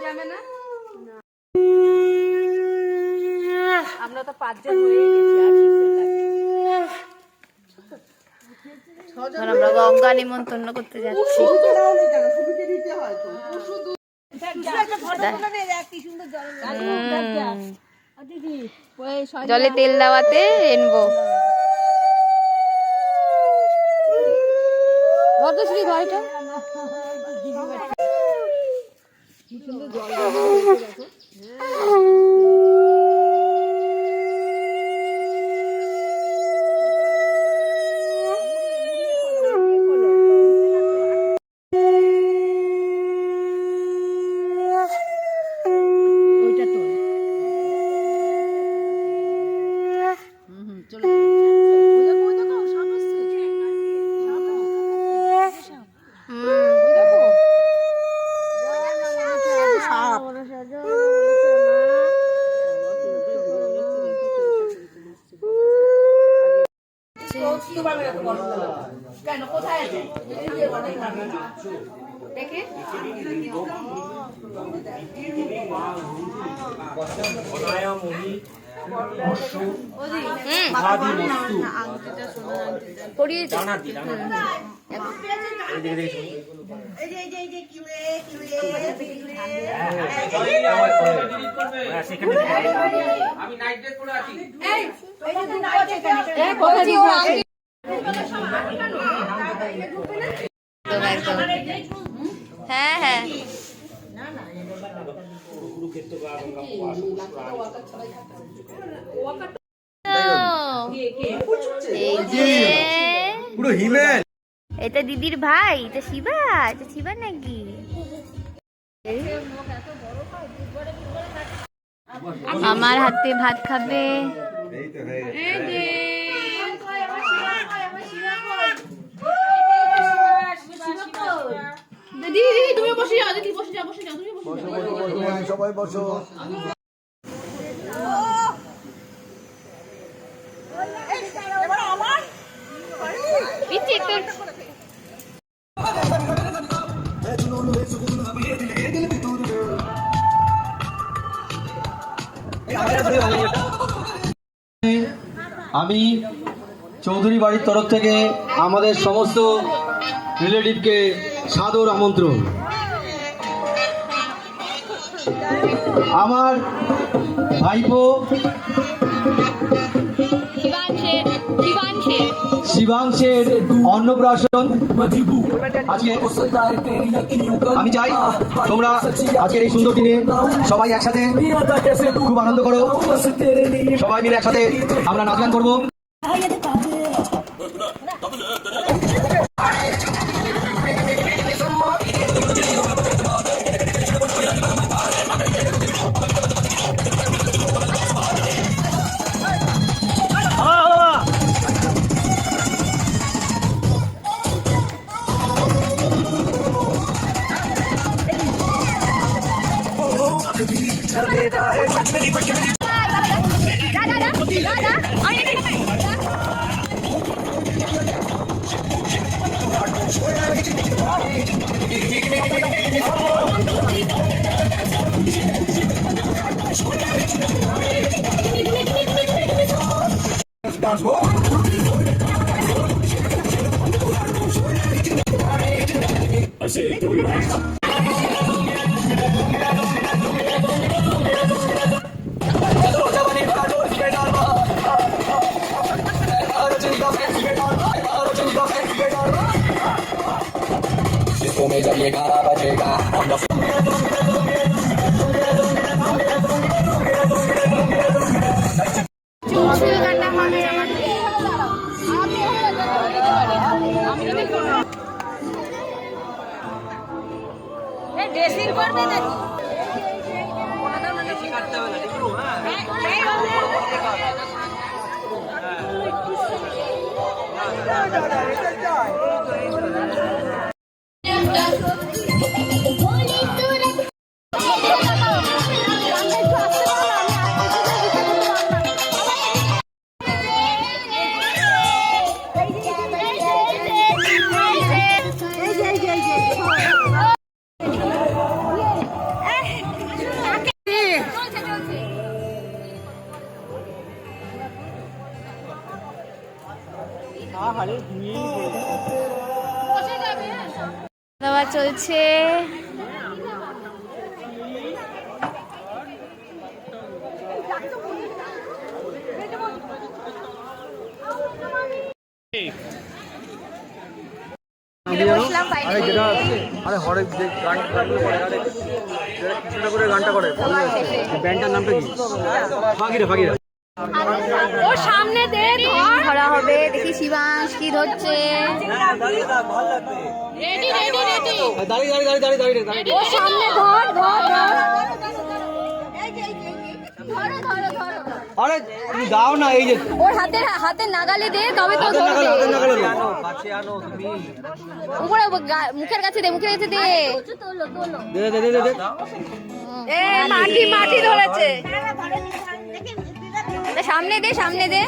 যাবে না, আমরা তো 5 জন হয়ে গেছি আর কিসের লাগে। আমরা গঙ্গা নিমন্ত্রণ করতে যাচ্ছি। জলে তেল দেওয়াতে এনবো। বর্ধশ্রী ঘরটা কি সুন্দর জল দেখো। হ্যাঁ হ্যাঁ এটা দিদির ভাই, এটা শিবা, এটা শিবা নাকি? আমার হাতে ভাত খাবে। দিদি তুমি বসে যাও, দিদি বসে যাও, বসে যাও, তুমি বসে যাও, সবাই বসো। আমি চৌধুরী বাড়ির তরফ থেকে আমাদের সমস্ত রিলেটিভকে সাদর আমন্ত্রণ। আমার ভাইপো শিবাংশের অন্নপ্রাশন আজকে। আমি চাই তোমরা আজকের এই সুন্দর দিনে সবাই একসাথে খুব আনন্দ করো, সবাই মিলে একসাথে আমরা নাচ গান করবো। जब ये गाना बजेगा हम लोग ড্রেসিং করবে নাকি? হচ্ছে। বসলাম আরে হরেক যে গানটা করে আরে কিছুটা করে গানটা করে ব্যান্ডটার নামটা কি? ফাকিরা ওর সামনে দে ধরা হবে। দেখি শিবাংশ কি ধরছে। রেডি রেডি রেডি দাঁড়িয়ে ওর সামনে ধর ধর ধর। আরে তুমি দাও না, এই যে ওর হাতে নাগালে দে, তবে তো ধরবে। উপরে মুখের কাছে দে, মুখের কাছে দে। দে এ মাটি ধরেছে। সামনে দে, সামনে দে।